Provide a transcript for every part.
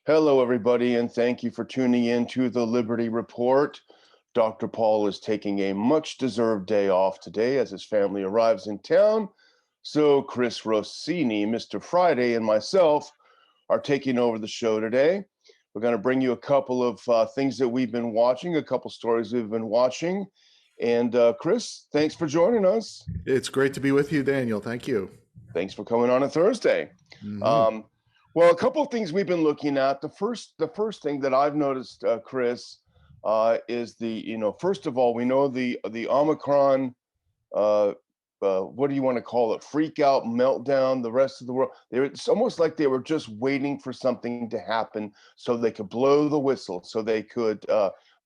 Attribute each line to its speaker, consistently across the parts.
Speaker 1: Hello, everybody, and thank you for tuning in to the Liberty Report. Dr. Paul is taking a much-deserved day off today as his family arrives in town. So Chris Rossini, Mr. Friday, and myself are taking over the show today. We're going to bring you a couple of things that we've been watching, a couple stories we've been watching. And Chris, thanks for joining us.
Speaker 2: It's great to be with you, Daniel. Thank you.
Speaker 1: Thanks for coming on a Thursday.
Speaker 2: Mhm.
Speaker 1: Well, a couple of things we've been looking at. The first thing that I've noticed, Chris, is first of all, we know the Omicron. Uh, what do you want to call it? Freak out, meltdown. The rest of the world. It's almost like they were just waiting for something to happen so they could blow the whistle, so they could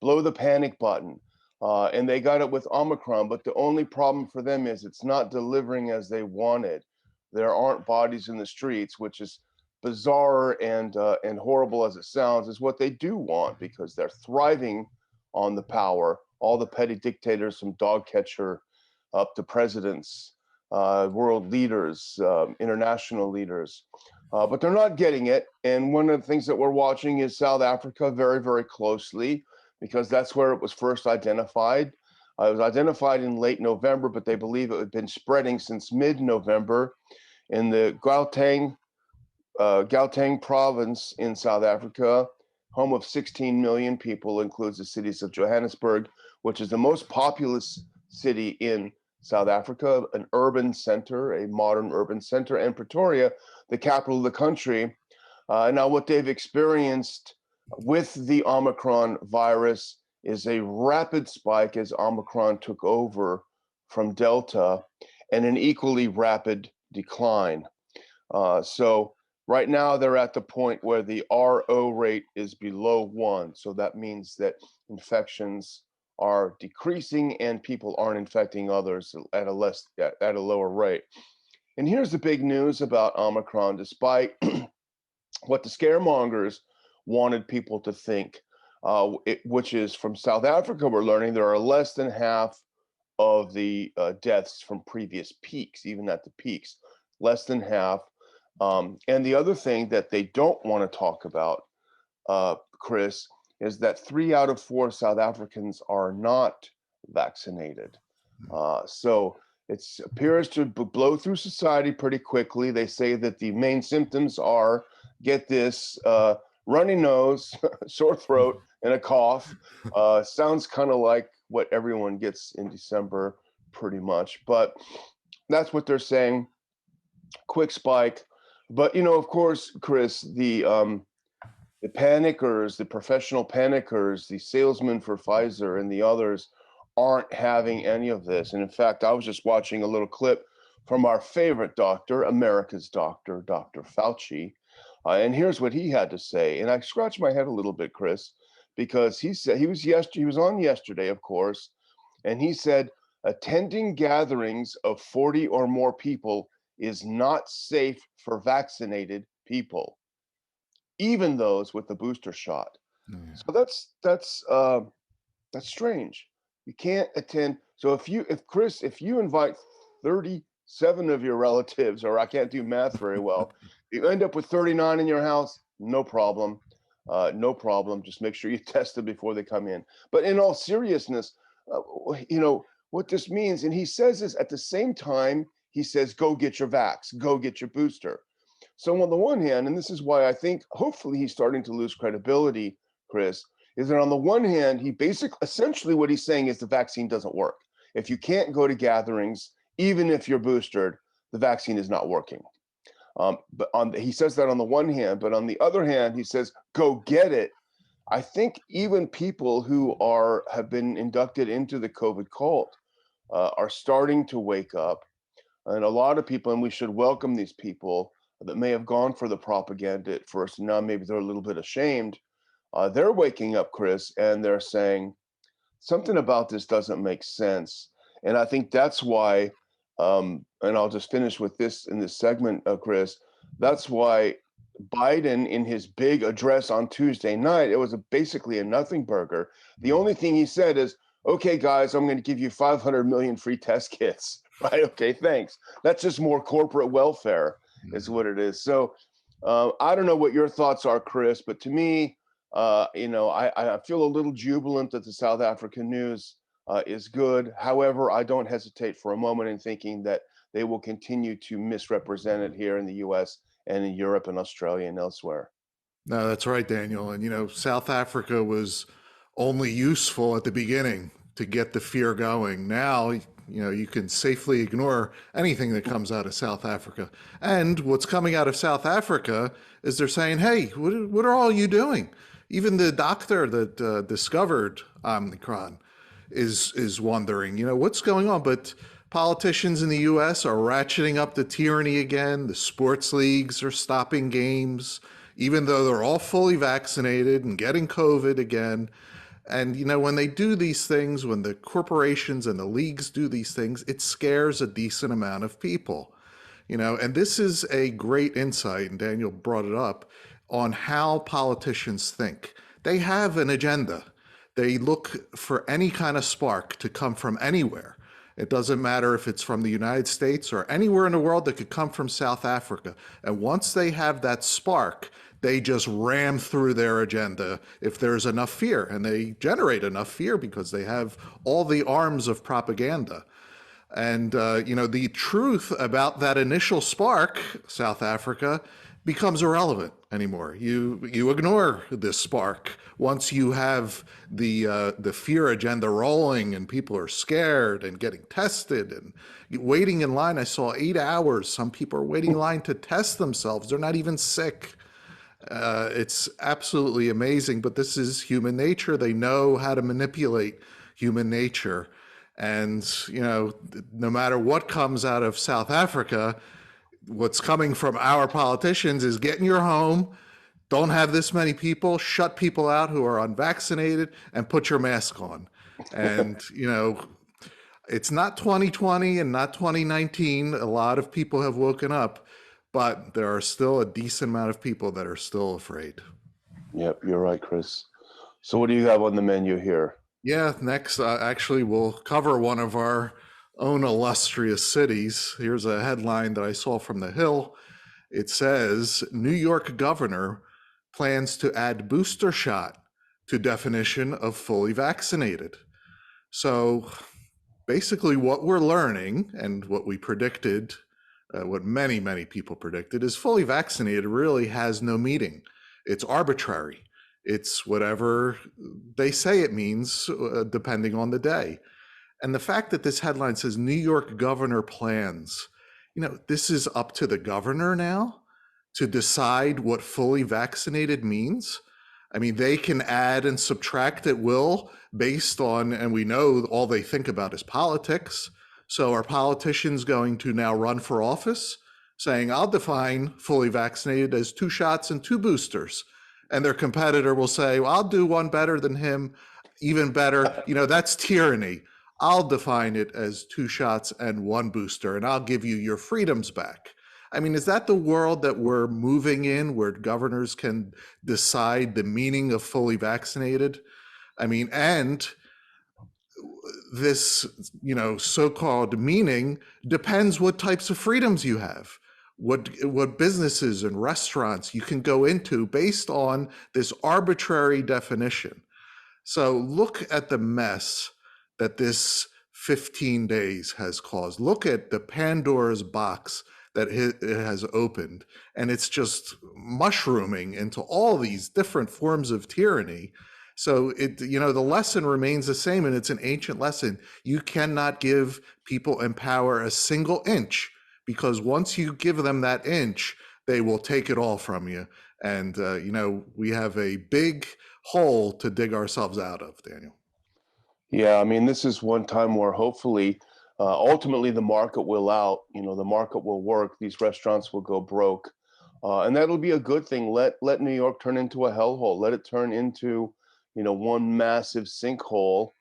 Speaker 1: blow the panic button. And they got it with Omicron, but the only problem for them is it's not delivering as they wanted. There aren't bodies in the streets, which is bizarre and horrible as it sounds, is what they do want because they're thriving on the power. All the petty dictators from dog catcher up to presidents, world leaders, international leaders. But they're not getting it. And one of the things that we're watching is South Africa very, very closely because that's where it was first identified. It was identified in late November, but they believe it had been spreading since mid-November in the Gauteng province in South Africa, home of 16 million people, includes the cities of Johannesburg, which is the most populous city in South Africa, an urban center, a modern urban center, and Pretoria, the capital of the country. Now, what they've experienced with the Omicron virus is a rapid spike as Omicron took over from Delta and an equally rapid decline. So right now they're at the point where the RO rate is below 1. So that means that infections are decreasing and people aren't infecting others at a lower rate. And here's the big news about Omicron, despite what the scaremongers wanted people to think, which is from South Africa, we're learning there are less than half of the deaths from previous peaks, even at the peaks, less than half. And the other thing that they don't want to talk about, Chris, is that 3 out of 4 South Africans are not vaccinated. So it appears to blow through society pretty quickly. They say that the main symptoms are, get this, runny nose, sore throat, and a cough. Sounds kind of like what everyone gets in December, pretty much. But that's what they're saying. Quick spike. But of course, Chris, the panickers, the professional panickers, the salesmen for Pfizer and the others aren't having any of this. And in fact, I was just watching a little clip from our favorite doctor, America's doctor, Dr. Fauci. And here's what he had to say. And I scratched my head a little bit, Chris, because he said he was on yesterday, of course, and he said attending gatherings of 40 or more people is not safe for vaccinated people, even those with the booster shot.
Speaker 2: Yeah.
Speaker 1: So that's strange. You can't attend. So if you invite 37 of your relatives, or I can't do math very well, you end up with 39 in your house, no problem. No problem. Just make sure you test them before they come in. But in all seriousness, what this means, and he says this at the same time, he says, go get your vax, go get your booster. So on the one hand, and this is why I think hopefully he's starting to lose credibility, Chris, is that on the one hand, essentially what he's saying is the vaccine doesn't work. If you can't go to gatherings, even if you're boosted, the vaccine is not working. He says that on the one hand, but on the other hand, he says, go get it. I think even people who have been inducted into the COVID cult are starting to wake up. And a lot of people, and we should welcome these people that may have gone for the propaganda at first, and now maybe they're a little bit ashamed. They're waking up, Chris, and they're saying something about this doesn't make sense. And I think that's why, and I'll just finish with this in this segment, Chris, that's why Biden, in his big address on Tuesday night, it was basically a nothing burger. The only thing he said is, okay, guys, I'm going to give you 500 million free test kits. Right? Okay, thanks. That's just more corporate welfare is what it is. So I don't know what your thoughts are, Chris, but to me, I feel a little jubilant that the South African news is good. However, I don't hesitate for a moment in thinking that they will continue to misrepresent it here in the US and in Europe and Australia and elsewhere.
Speaker 2: No, that's right, Daniel. And South Africa was only useful at the beginning to get the fear going. Now, you can safely ignore anything that comes out of South Africa. And what's coming out of South Africa is they're saying, hey, what are all you doing? Even the doctor that discovered Omicron is wondering, what's going on? But politicians in the US are ratcheting up the tyranny again. The sports leagues are stopping games even though they're all fully vaccinated and getting COVID again. And, when they do these things, when the corporations and the leagues do these things, it scares a decent amount of people, and this is a great insight, and Daniel brought it up, on how politicians think. They have an agenda. They look for any kind of spark to come from anywhere. It doesn't matter if it's from the United States or anywhere in the world that could come from South Africa. And once they have that spark, they just ram through their agenda if there's enough fear. And they generate enough fear because they have all the arms of propaganda. And, the truth about that initial spark, South Africa, becomes irrelevant anymore. You ignore this spark once you have the fear agenda rolling and people are scared and getting tested and waiting in line. I saw 8 hours. Some people are waiting in line to test themselves. They're not even sick. It's absolutely amazing, but this is human nature. They know how to manipulate human nature. And, no matter what comes out of South Africa, what's coming from our politicians is get in your home, don't have this many people, shut people out who are unvaccinated, and put your mask on. And, it's not 2020 and not 2019. A lot of people have woken up, but there are still a decent amount of people that are still afraid.
Speaker 1: Yep, you're right, Chris. So what do you have on the menu here?
Speaker 2: Yeah, next, actually, we'll cover one of our own illustrious cities. Here's a headline that I saw from The Hill. It says, New York governor plans to add booster shot to definition of fully vaccinated. So basically what we're learning and what we predicted, what many, many people predicted, is fully vaccinated really has no meaning. It's arbitrary. It's whatever they say it means, depending on the day. And the fact that this headline says New York governor plans, this is up to the governor now to decide what fully vaccinated means. I mean, they can add and subtract at will based on, and we know all they think about is politics. So are politicians going to now run for office saying, I'll define fully vaccinated as 2 shots and 2 boosters? And their competitor will say, well, I'll do one better than him, even better. That's tyranny. I'll define it as 2 shots and 1 booster, and I'll give you your freedoms back. I mean, is that the world that we're moving in, where governors can decide the meaning of fully vaccinated? I mean, and this, so-called meaning depends what types of freedoms you have, what businesses and restaurants you can go into based on this arbitrary definition. So look at the mess that this 15 days has caused. Look at the Pandora's box that it has opened, and it's just mushrooming into all these different forms of tyranny. So the lesson remains the same, and it's an ancient lesson. You cannot give people in power a single inch, because once you give them that inch, they will take it all from you. And, we have a big hole to dig ourselves out of, Daniel.
Speaker 1: Yeah, I mean, this is one time where hopefully, ultimately, the market will the market will work. These restaurants will go broke. And that'll be a good thing. Let New York turn into a hellhole. Let it turn into, one massive sinkhole,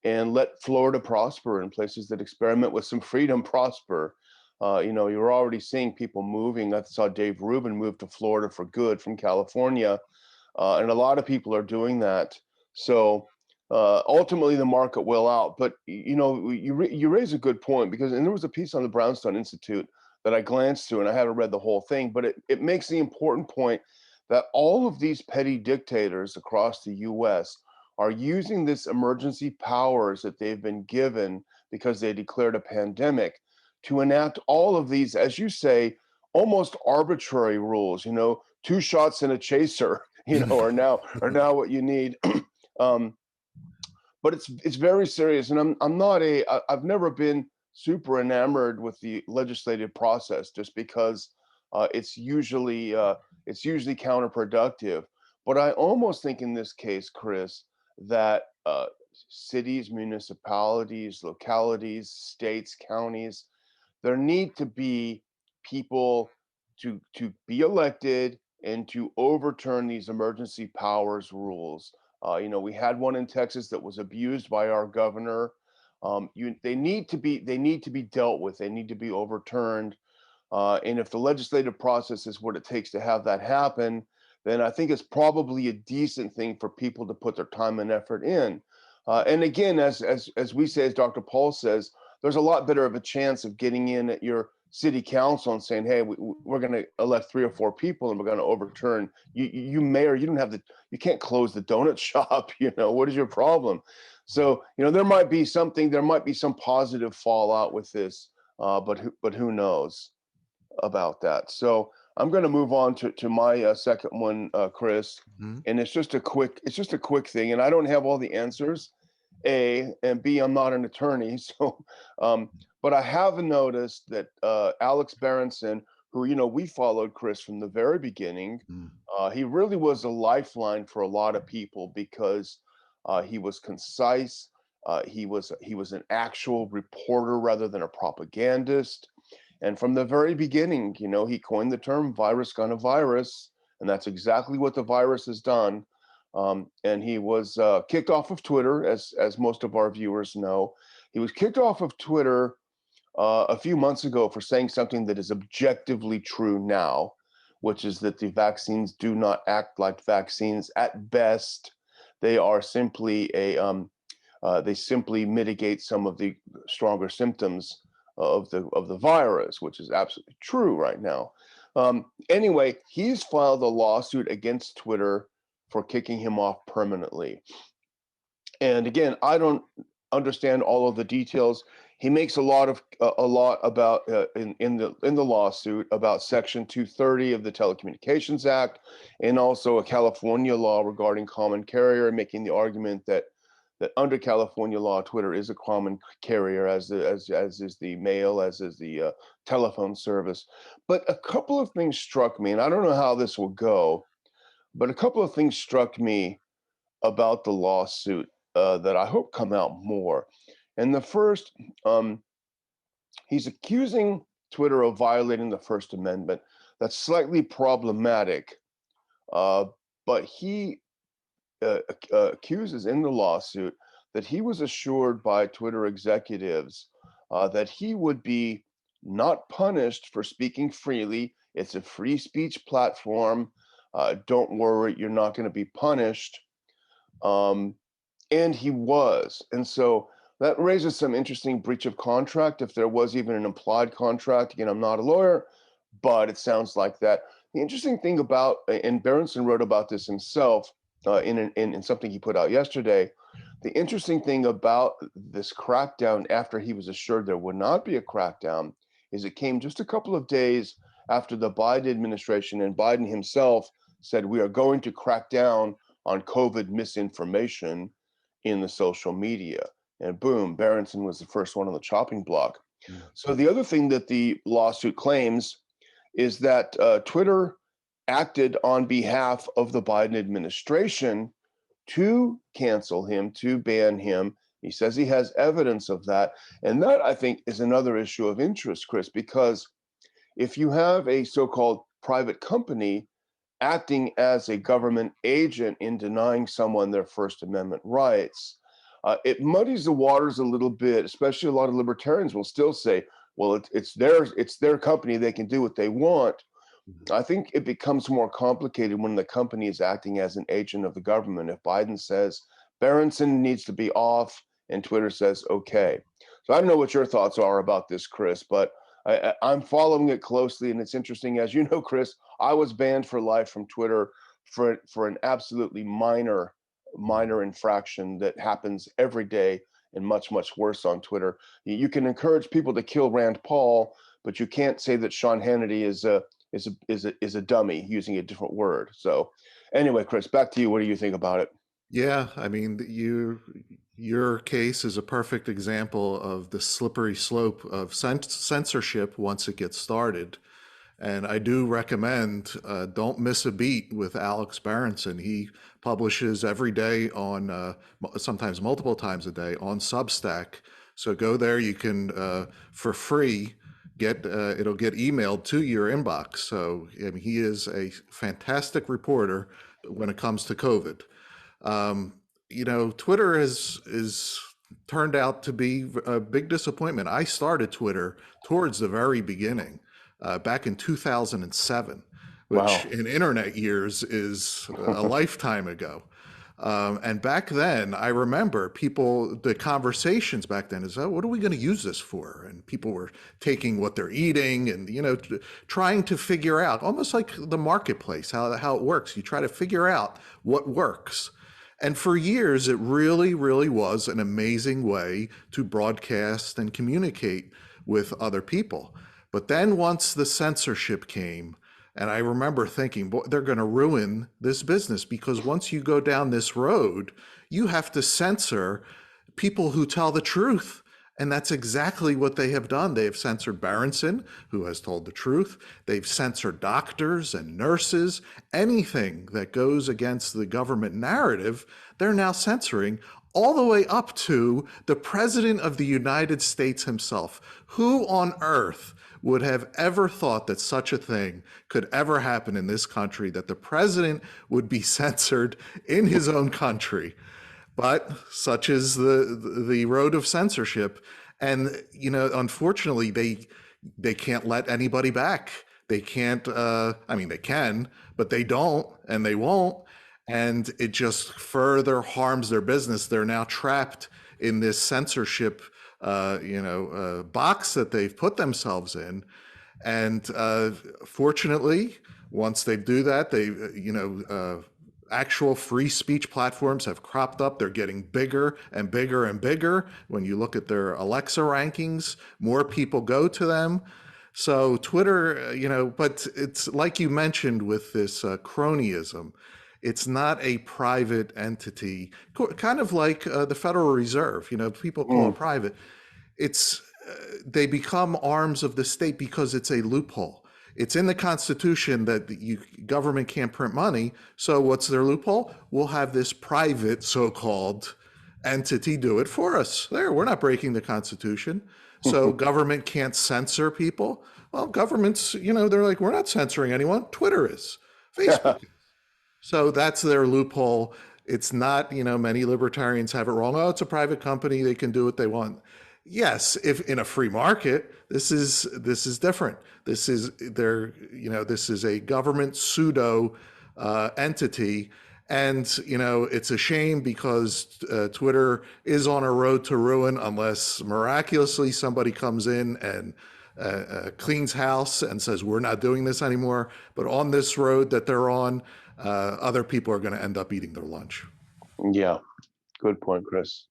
Speaker 1: and let Florida prosper, and places that experiment with some freedom prosper. You're already seeing people moving. I saw Dave Rubin move to Florida for good from California, and a lot of people are doing that. So ultimately, the market will out. But you raise a good point, because, and there was a piece on the Brownstone Institute that I glanced through, and I haven't read the whole thing, but it makes the important point that all of these petty dictators across the US are using this emergency powers that they've been given because they declared a pandemic to enact all of these, as you say, almost arbitrary rules. Two shots and a chaser, are now what you need. um, but it's very serious, and I've never been super enamored with the legislative process, just because it's usually counterproductive. But I almost think in this case, Chris, that cities, municipalities, localities, states, counties, there need to be people to be elected and to overturn these emergency powers rules. We had one in Texas that was abused by our governor. They need to be dealt with. They need to be overturned. And if the legislative process is what it takes to have that happen, then I think it's probably a decent thing for people to put their time and effort in. And again, as we say, as Dr. Paul says, there's a lot better of a chance of getting in at your city council and saying, "Hey, we're going to elect 3 or 4 people, and we're going to overturn you, mayor. You can't close the donut shop. What is your problem?" So there might be some positive fallout with this, but who knows about that. So I'm going to move on to my second one, Chris,
Speaker 2: Mhm.
Speaker 1: and it's just a quick thing, and I don't have all the answers. A and B, I'm not an attorney, so but I have noticed that Alex Berenson, who we followed, Chris, from the very beginning,
Speaker 2: Mm.
Speaker 1: he really was a lifeline for a lot of people because he was concise. He was an actual reporter rather than a propagandist. And from the very beginning, he coined the term virus gonna virus, and that's exactly what the virus has done. And he was kicked off of Twitter, as most of our viewers know. He was kicked off of Twitter a few months ago for saying something that is objectively true now, which is that the vaccines do not act like vaccines at best. They are simply they simply mitigate some of the stronger symptoms of the virus, which is absolutely true right now. Anyway, he's filed a lawsuit against Twitter for kicking him off permanently. And again, I don't understand all of the details. He makes a lot about in the lawsuit about Section 230 of the Telecommunications Act, and also a California law regarding common carrier, making the argument that under California law, Twitter is a common carrier, as is the mail, as is the telephone service. But a couple of things struck me, and I don't know how this will go, but a couple of things struck me about the lawsuit that I hope come out more. And the first, he's accusing Twitter of violating the First Amendment. That's slightly problematic, uh, but he accuses in the lawsuit that he was assured by Twitter executives that he would be not punished for speaking freely. It's a free speech platform. Don't worry, you're not going to be punished. Um, and he was. And so that raises some interesting breach of contract, if there was even an implied contract. Again, I'm not a lawyer, but it sounds like that. The interesting thing about, and Berenson wrote about this himself in something he put out yesterday. The interesting thing about this crackdown, after he was assured there would not be a crackdown, is it came just a couple of days after the Biden administration and Biden himself said, we are going to crack down on COVID misinformation in the social media. And boom, Berenson was the first one on the chopping block.
Speaker 2: Mm.
Speaker 1: So the other thing that the lawsuit claims is that Twitter acted on behalf of the Biden administration to cancel him, to ban him. He says he has evidence of that. And that, I think, is another issue of interest, Chris, because if you have a so called private company acting as a government agent in denying someone their First Amendment rights, it muddies the waters a little bit. Especially a lot of libertarians will still say, "Well, it's their company; they can do what they want."
Speaker 2: Mhm.
Speaker 1: I think it becomes more complicated when the company is acting as an agent of the government. If Biden says Berenson needs to be off, and Twitter says okay, so I don't know what your thoughts are about this, Chris, but I'm following it closely, and it's interesting. As you know, Chris, I was banned for life from Twitter for an absolutely minor infraction that happens every day, and much worse on Twitter. You can encourage people to kill Rand Paul, but you can't say that Sean Hannity is a dummy, using a different word. So, anyway, Chris, back to you. What do you think about it?
Speaker 2: Yeah, I mean, your case is a perfect example of the slippery slope of censorship once it gets started. And I do recommend don't miss a beat with Alex Berenson. He publishes every day on, sometimes multiple times a day on Substack. So go there, you can, for free, it'll get emailed to your inbox. So I mean, he is a fantastic reporter when it comes to COVID. Um, Twitter is turned out to be a big disappointment. I started Twitter towards the very beginning, back in 2007, which
Speaker 1: Wow.
Speaker 2: in internet years is a lifetime ago. And back then, I remember the conversations back then is, oh, what are we going to use this for? And people were taking what they're eating and, trying to figure out, almost like the marketplace, how it works. You try to figure out what works. And for years, it really, really was an amazing way to broadcast and communicate with other people. But then once the censorship came, and I remember thinking, boy, they're going to ruin this business, because once you go down this road, you have to censor people who tell the truth. And that's exactly what they have done. They have censored Berenson, who has told the truth. They've censored doctors and nurses. Anything that goes against the government narrative, they're now censoring, all the way up to the President of the United States himself. Who on earth would have ever thought that such a thing could ever happen in this country, that the president would be censored in his own country? But such is the road of censorship. And, unfortunately, they can't let anybody back. They can't, I mean, they can, but they don't, and they won't. And it just further harms their business. They're now trapped in this censorship, box that they've put themselves in. And fortunately, once they do that, actual free speech platforms have cropped up. They're getting bigger and bigger and bigger. When you look at their Alexa rankings, more people go to them. So Twitter, but it's like you mentioned with this cronyism. It's not a private entity, kind of like the Federal Reserve. People call it
Speaker 1: Mm.
Speaker 2: private. It's they become arms of the state because it's a loophole. It's in the Constitution that government can't print money. So what's their loophole? We'll have this private so-called entity do it for us. There, we're not breaking the Constitution. So government can't censor people. Well, governments, they're like, we're not censoring anyone. Twitter is, Facebook is. So that's their loophole. It's not, many libertarians have it wrong. Oh, it's a private company. They can do what they want. Yes, if in a free market, this is different. This is this is a government pseudo entity, and it's a shame because Twitter is on a road to ruin unless miraculously somebody comes in and cleans house and says we're not doing this anymore. But on this road that they're on, other people are going to end up eating their lunch.
Speaker 1: Yeah, good point, Chris.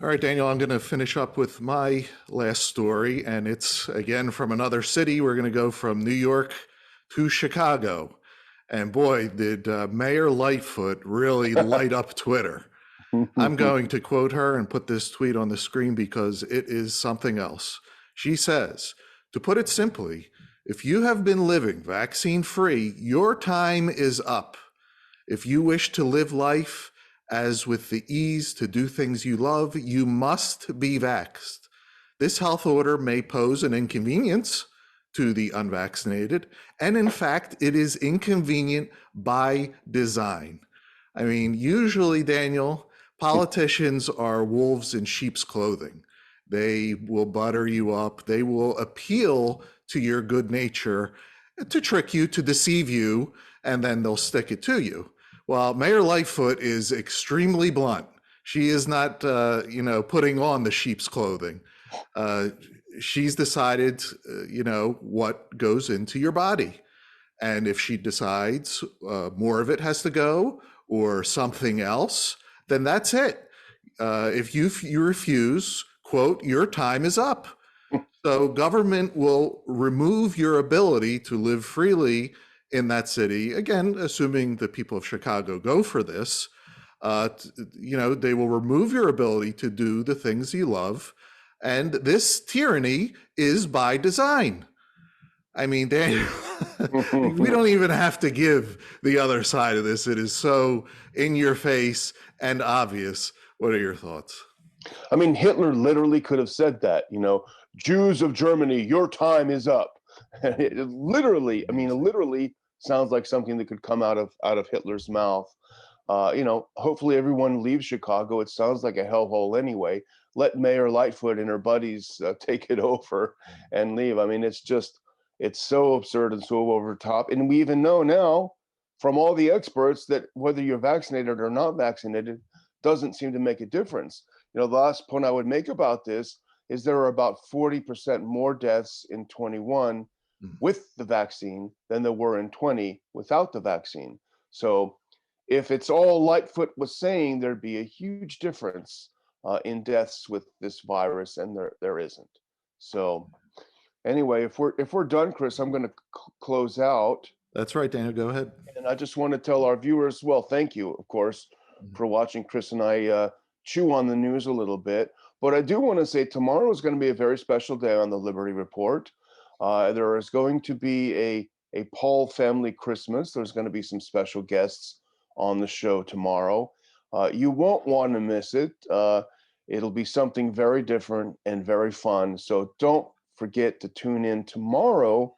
Speaker 2: All right, Daniel, I'm going to finish up with my last story, and it's again from another city. We're going to go from New York to Chicago. And boy, did Mayor Lightfoot really light up Twitter. I'm going to quote her and put this tweet on the screen because it is something else. She says, to put it simply, if you have been living vaccine-free, your time is up. If you wish to live life as with the ease to do things you love, you must be vaxxed. This health order may pose an inconvenience to the unvaccinated, and in fact, it is inconvenient by design. I mean, usually, Daniel, politicians are wolves in sheep's clothing. They will butter you up. They will appeal to your good nature to trick you, to deceive you, and then they'll stick it to you. Well, Mayor Lightfoot is extremely blunt. She is not, putting on the sheep's clothing. she's decided, what goes into your body. And if she decides more of it has to go or something else, then that's it. If you refuse, quote, your time is up. So government will remove your ability to live freely in that city. Again, assuming the people of Chicago go for this, they will remove your ability to do the things you love. And this tyranny is by design. I mean, Daniel, we don't even have to give the other side of this. It is so in your face and obvious. What are your thoughts?
Speaker 1: I mean, Hitler literally could have said that, Jews of Germany, your time is up. It literally sounds like something that could come out of Hitler's mouth. Hopefully everyone leaves Chicago. It sounds like a hellhole anyway. Let Mayor Lightfoot and her buddies take it over and leave. I mean, it's so absurd and so over the top. And we even know now from all the experts that whether you're vaccinated or not vaccinated doesn't seem to make a difference. The last point I would make about this is there are about 40% more deaths in 21 with the vaccine than there were in 20 without the vaccine. So if it's all Lightfoot was saying, there'd be a huge difference in deaths with this virus, and there isn't. So anyway, if we're done, Chris, I'm going to close out.
Speaker 2: That's right, Daniel. Go ahead.
Speaker 1: And I just want to tell our viewers, well, thank you, of course, for watching Chris and I chew on the news a little bit. But I do want to say tomorrow is going to be a very special day on the Liberty Report. There is going to be a Paul family Christmas. There's going to be some special guests on the show tomorrow. You won't want to miss it. It'll be something very different and very fun. So don't forget to tune in tomorrow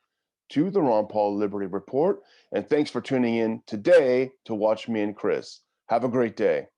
Speaker 1: to the Ron Paul Liberty Report. And thanks for tuning in today to watch me and Chris. Have a great day.